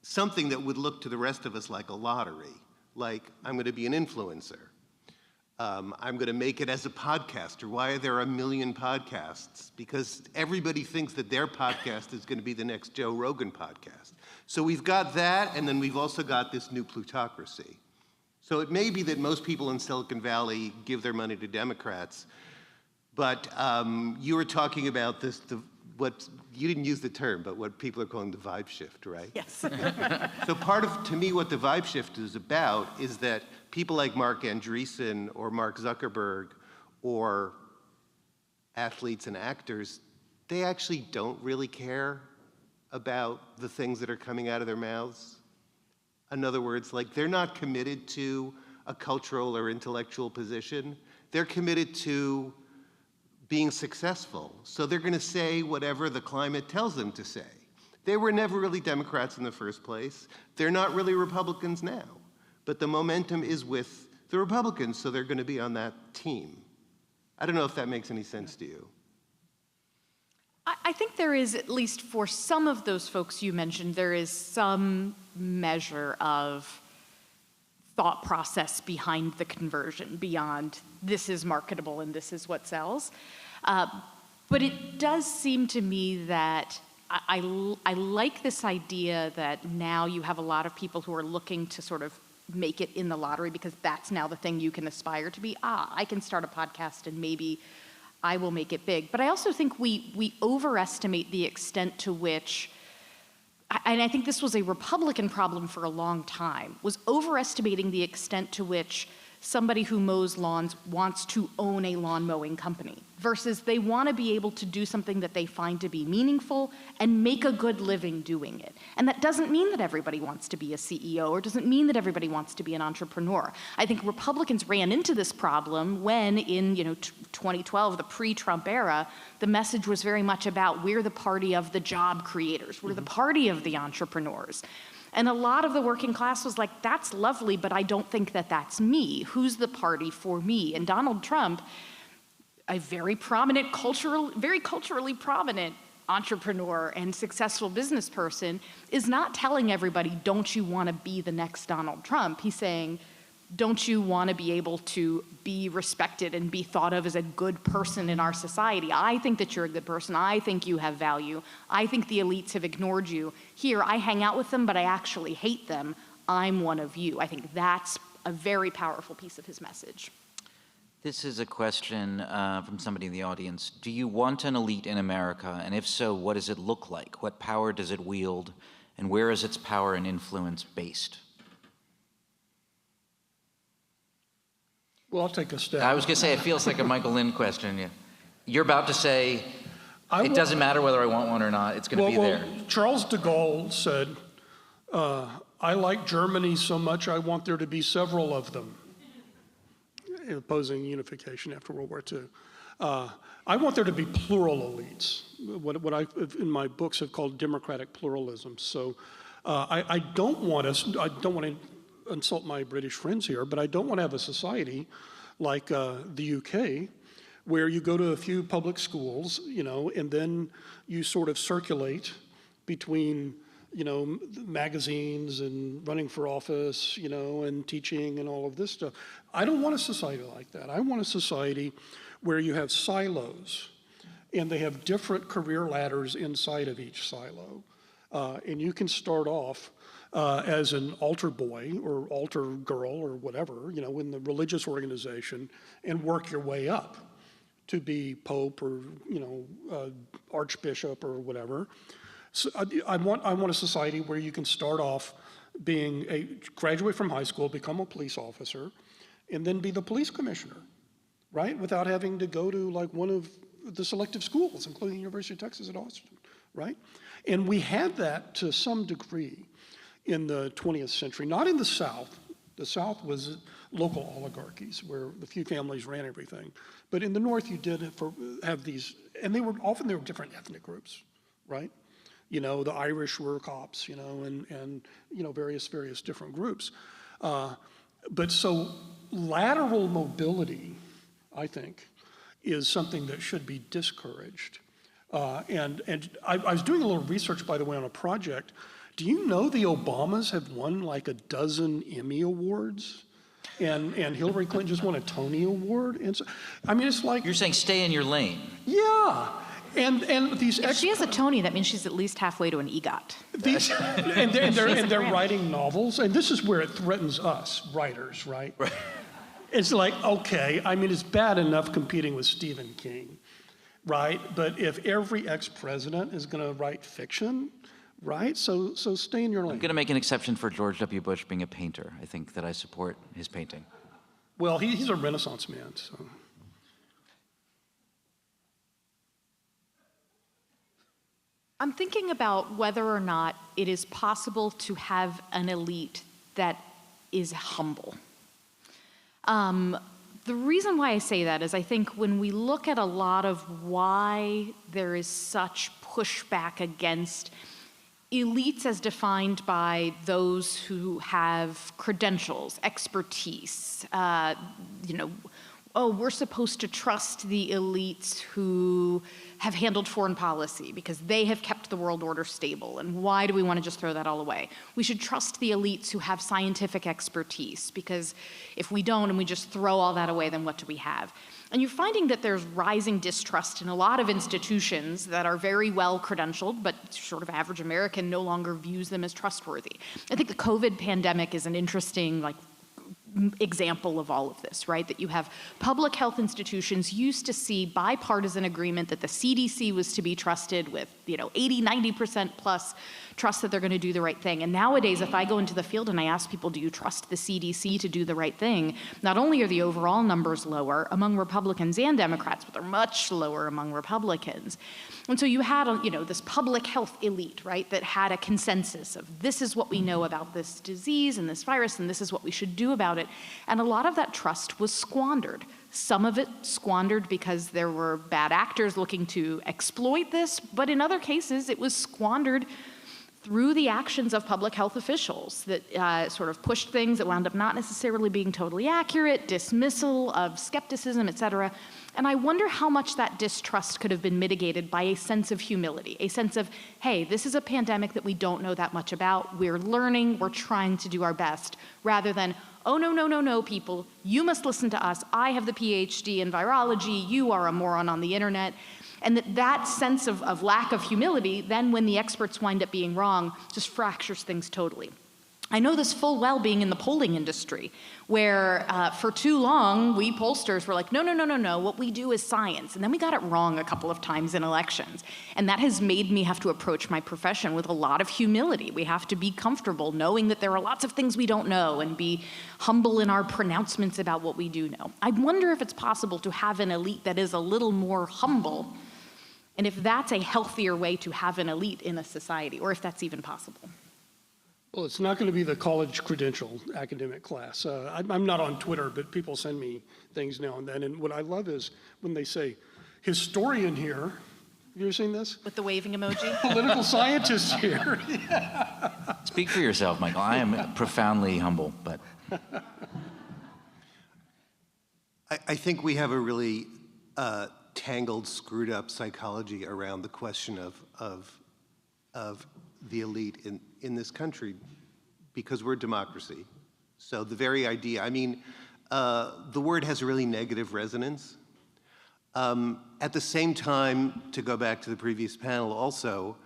something that would look to the rest of us like a lottery. Like, I'm going to be an influencer. I'm going to make it as a podcaster. Why are there a million podcasts? Because everybody thinks that their podcast is going to be the next Joe Rogan podcast. So we've got that, and then we've also got this new plutocracy. So it may be that most people in Silicon Valley give their money to Democrats, but you were talking about this, what you didn't use the term, but what people are calling the vibe shift, right? Yes. So part of, to me, what the vibe shift is about is that people like Mark Andreessen or Mark Zuckerberg or athletes and actors, they actually don't really care about the things that are coming out of their mouths. In other words, like, they're not committed to a cultural or intellectual position. They're committed to being successful. So they're going to say whatever the climate tells them to say. They were never really Democrats in the first place. They're not really Republicans now. But the momentum is with the Republicans, so they're going to be on that team. I don't know if that makes any sense to you. I think there is, at least for some of those folks you mentioned, there is some measure of thought process behind the conversion, beyond this is marketable and this is what sells. But it does seem to me that I like this idea that now you have a lot of people who are looking to sort of make it in the lottery because that's now the thing you can aspire to be. I can start a podcast and maybe I will make it big. But I also think we overestimate the extent to which, and I think this was a Republican problem for a long time, was overestimating the extent to which somebody who mows lawns wants to own a lawn mowing company versus they want to be able to do something that they find to be meaningful and make a good living doing it. And that doesn't mean that everybody wants to be a CEO or doesn't mean that everybody wants to be an entrepreneur. I think Republicans ran into this problem when in 2012, the pre-Trump era, the message was very much about we're the party of the job creators, we're the party of the entrepreneurs. And a lot of the working class was like, that's lovely, but I don't think that that's me. Who's the party for me? And Donald Trump, a very prominent, very culturally prominent entrepreneur and successful business person, is not telling everybody, don't you want to be the next Donald Trump? He's saying, don't you want to be able to be respected and be thought of as a good person in our society? I think that you're a good person. I think you have value. I think the elites have ignored you. Here, I hang out with them, but I actually hate them. I'm one of you. I think that's a very powerful piece of his message. This is a question from somebody in the audience. Do you want an elite in America? And if so, what does it look like? What power does it wield? And where is its power and influence based? Well, I'll take a stab. I was going to say, it feels like a Michael Lind question. Yeah. You're about to say, it doesn't matter whether I want one or not, it's going to be there. Charles de Gaulle said, I like Germany so much I want there to be several of them, opposing unification after World War II. I want there to be plural elites, what I, in my books, have called democratic pluralism. So I don't want to insult my British friends here, but I don't want to have a society like the UK, where you go to a few public schools, and then you sort of circulate between, magazines and running for office, and teaching and all of this stuff. I don't want a society like that. I want a society where you have silos, and they have different career ladders inside of each silo. And you can start off as an altar boy or altar girl or whatever, in the religious organization, and work your way up to be pope or archbishop or whatever. So I want a society where you can start off graduate from high school, become a police officer, and then be the police commissioner, right? Without having to go to like one of the selective schools, including the University of Texas at Austin, right? And we had that to some degree in the 20th century, not in the South. The South was local oligarchies where the few families ran everything. But in the North, you did have these, and they were different ethnic groups, right? The Irish were cops, and various different groups. But so lateral mobility, I think, is something that should be discouraged. And I was doing a little research, by the way, on a project. Do you know the Obamas have won like a dozen Emmy Awards? And Hillary Clinton just won a Tony Award? And so, it's like... You're saying stay in your lane. Yeah. And these If she has a Tony, that means she's at least halfway to an EGOT. they're writing novels, and this is where it threatens us, writers, right? It's like, okay, I mean, it's bad enough competing with Stephen King, right? But if every ex-president is going to write fiction, right? So stay in your lane. I'm going to make an exception for George W. Bush being a painter. I think that I support his painting. Well, he's a Renaissance man, so. I'm thinking about whether or not it is possible to have an elite that is humble. The reason why I say that is I think when we look at a lot of why there is such pushback against elites as defined by those who have credentials, expertise, we're supposed to trust the elites who have handled foreign policy because they have kept the world order stable, and why do we want to just throw that all away? We should trust the elites who have scientific expertise, because if we don't and we just throw all that away, then what do we have? And you're finding that there's rising distrust in a lot of institutions that are very well credentialed, but sort of average American no longer views them as trustworthy. I think the COVID pandemic is an interesting, example of all of this, right? That you have public health institutions used to see bipartisan agreement that the CDC was to be trusted with, 80, 90% plus trust that they're going to do the right thing. And nowadays, if I go into the field and I ask people, do you trust the CDC to do the right thing? Not only are the overall numbers lower among Republicans and Democrats, but they're much lower among Republicans. And so you had, this public health elite, right, that had a consensus of this is what we know about this disease and this virus, and this is what we should do about it. And a lot of that trust was squandered. Some of it squandered because there were bad actors looking to exploit this, but in other cases, it was squandered through the actions of public health officials that sort of pushed things that wound up not necessarily being totally accurate, dismissal of skepticism, et cetera. And I wonder how much that distrust could have been mitigated by a sense of humility, a sense of, hey, this is a pandemic that we don't know that much about. We're learning, we're trying to do our best, rather than, oh, no, people, you must listen to us. I have the PhD in virology, you are a moron on the internet. And that sense of lack of humility, then when the experts wind up being wrong, just fractures things totally. I know this full well being in the polling industry, where for too long, we pollsters were like, no, what we do is science. And then we got it wrong a couple of times in elections. And that has made me have to approach my profession with a lot of humility. We have to be comfortable knowing that there are lots of things we don't know and be humble in our pronouncements about what we do know. I wonder if it's possible to have an elite that is a little more humble, and if that's a healthier way to have an elite in a society, or if that's even possible. Well, it's not going to be the college credential academic class. I'm not on Twitter, but people send me things now and then. And what I love is when they say, historian here. Have you ever seen this? With the waving emoji? Political scientist here. Speak for yourself, Michael. I am profoundly humble, but. I think we have a really tangled, screwed up psychology around the question of the elite in this country, because we're a democracy. So the very idea, the word has a really negative resonance. At the same time, to go back to the previous panel also,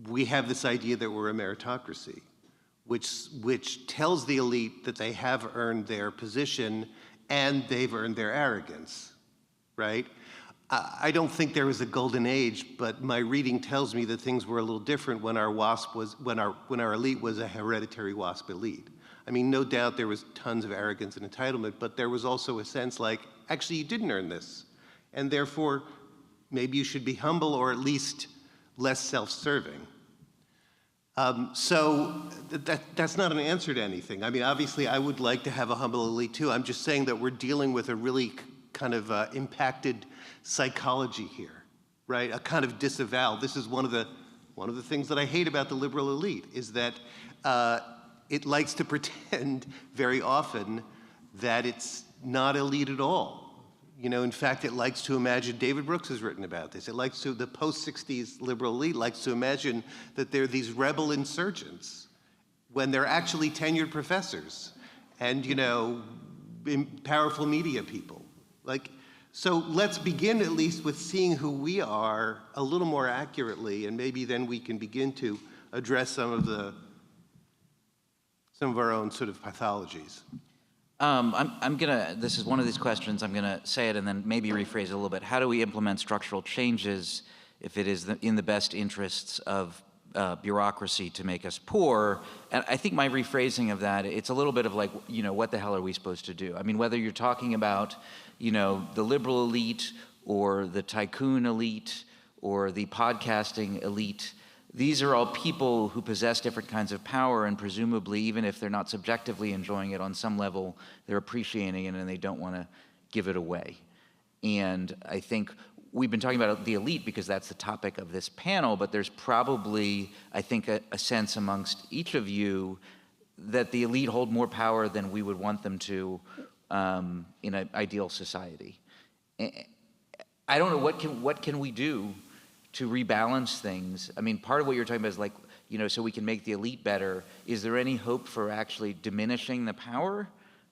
we have this idea that we're a meritocracy, which tells the elite that they have earned their position and they've earned their arrogance, right? I don't think there was a golden age, but my reading tells me that things were a little different when our elite was a hereditary WASP elite. No doubt there was tons of arrogance and entitlement, but there was also a sense like, actually, you didn't earn this, and therefore, maybe you should be humble or at least less self-serving. So that's not an answer to anything. Obviously, I would like to have a humble elite too. I'm just saying that we're dealing with a really kind of impacted psychology here, right? A kind of disavowal. This is one of the things that I hate about the liberal elite, is that it likes to pretend very often that it's not elite at all. In fact, it likes to imagine, David Brooks has written about this, the post-60s liberal elite likes to imagine that they're these rebel insurgents when they're actually tenured professors and, powerful media people. So let's begin at least with seeing who we are a little more accurately, and maybe then we can begin to address some of our own sort of pathologies. This is one of these questions, I'm gonna say it and then maybe rephrase it a little bit. How do we implement structural changes if it is in the best interests of bureaucracy to make us poor? And I think my rephrasing of that, it's a little bit of like, what the hell are we supposed to do? I mean, whether you're talking about, the liberal elite or the tycoon elite or the podcasting elite, these are all people who possess different kinds of power, and presumably, even if they're not subjectively enjoying it, on some level, they're appreciating it and they don't want to give it away. And I think we've been talking about the elite because that's the topic of this panel, but there's probably, I think, a sense amongst each of you that the elite hold more power than we would want them to in an ideal society. I don't know, what can we do to rebalance things? I mean, part of what you're talking about is like, so we can make the elite better. Is there any hope for actually diminishing the power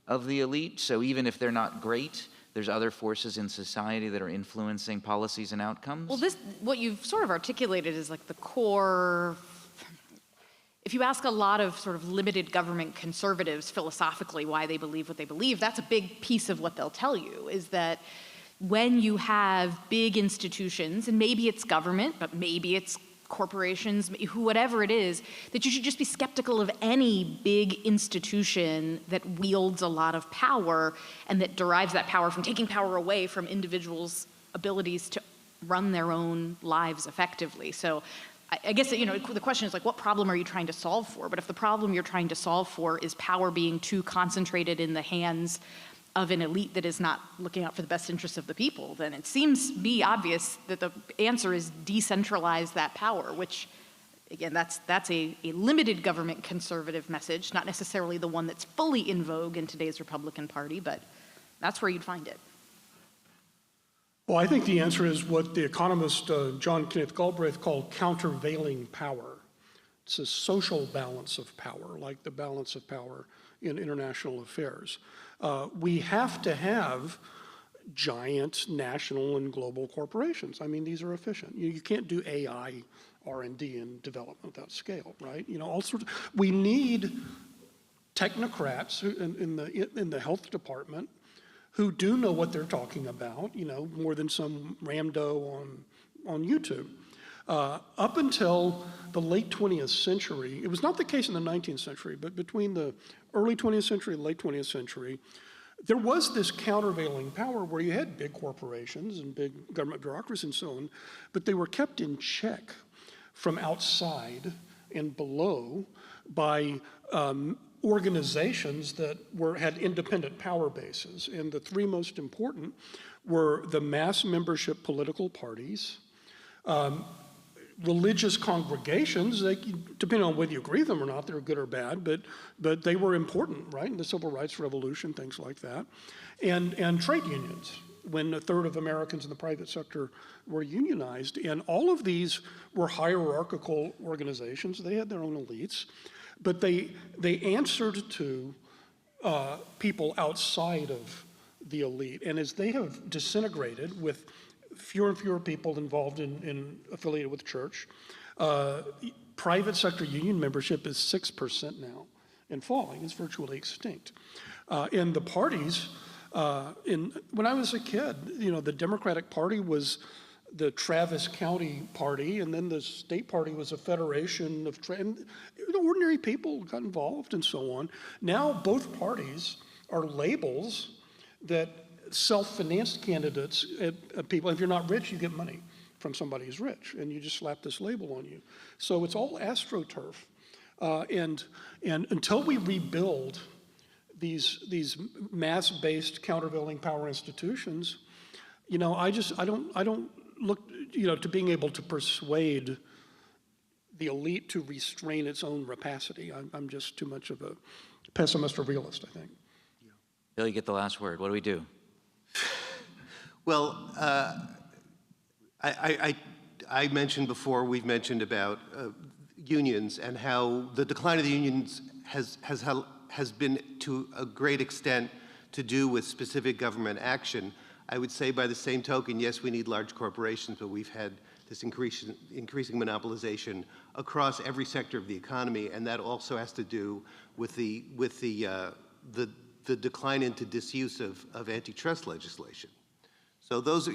of the elite? So even if they're not great, there's other forces in society that are influencing policies and outcomes? Well, what you've sort of articulated is like the core. If you ask a lot of sort of limited government conservatives philosophically why they believe what they believe, that's a big piece of what they'll tell you, is that when you have big institutions, and maybe it's government, but maybe it's corporations, whatever it is, that you should just be skeptical of any big institution that wields a lot of power and that derives that power from taking power away from individuals' abilities to run their own lives effectively. So I guess, the question is like, what problem are you trying to solve for? But if the problem you're trying to solve for is power being too concentrated in the hands of an elite that is not looking out for the best interests of the people, then it seems to be obvious that the answer is decentralize that power, which, again, that's a limited government conservative message, not necessarily the one that's fully in vogue in today's Republican Party, but that's where you'd find it. Well, I think the answer is what the economist John Kenneth Galbraith called countervailing power. It's a social balance of power, like the balance of power in international affairs. We have to have giant national and global corporations. I mean, these are efficient. You can't do AI, R&D, and development without scale, right? All sorts. We need technocrats in the health department who do know what they're talking about, more than some Ramdo on YouTube. Up until the late 20th century, it was not the case in the 19th century, but between the early 20th century and late 20th century, there was this countervailing power where you had big corporations and big government bureaucracies and so on, but they were kept in check from outside and below by organizations that had independent power bases. And the three most important were the mass membership political parties, religious congregations, depending on whether you agree with them or not, they're good or bad, but they were important, right? In the Civil Rights Revolution, things like that. And trade unions, when a third of Americans in the private sector were unionized. And all of these were hierarchical organizations. They had their own elites, but they answered to people outside of the elite. And as they have disintegrated with fewer and fewer people involved in affiliated with church. Private sector union membership is 6% now and falling. It's virtually extinct. And the parties, when I was a kid, the Democratic Party was the Travis County Party, and then the state party was a federation of and ordinary people got involved and so on. Now both parties are labels that self-financed candidates, people, if you're not rich, you get money from somebody who's rich, and you just slap this label on you. So it's all AstroTurf. And until we rebuild these mass-based countervailing power institutions, I don't look, to being able to persuade the elite to restrain its own rapacity. I'm just too much of a pessimist or realist, I think. Bill, you get the last word. What do we do? Well, I mentioned before, we've mentioned about unions and how the decline of the unions has been to a great extent to do with specific government action. I would say by the same token, yes, we need large corporations, but we've had this increasing monopolization across every sector of the economy, and that also has to do with the decline into disuse of antitrust legislation. So those are,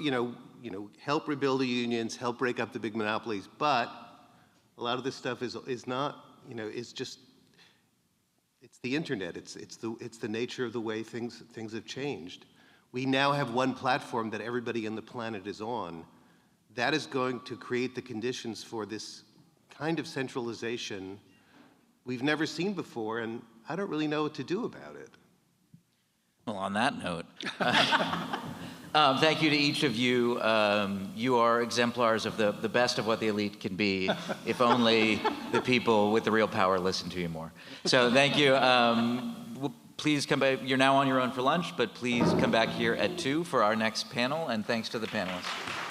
help rebuild the unions, help break up the big monopolies, but a lot of this stuff is not, is just, it's the internet. It's the nature of the way things have changed. We now have one platform that everybody on the planet is on. That is going to create the conditions for this kind of centralization we've never seen before, and I don't really know what to do about it. Well, on that note, thank you to each of you. You are exemplars of the best of what the elite can be, if only the people with the real power listen to you more. So thank you. Please come back. You're now on your own for lunch, but please come back here at 2 for our next panel, and thanks to the panelists.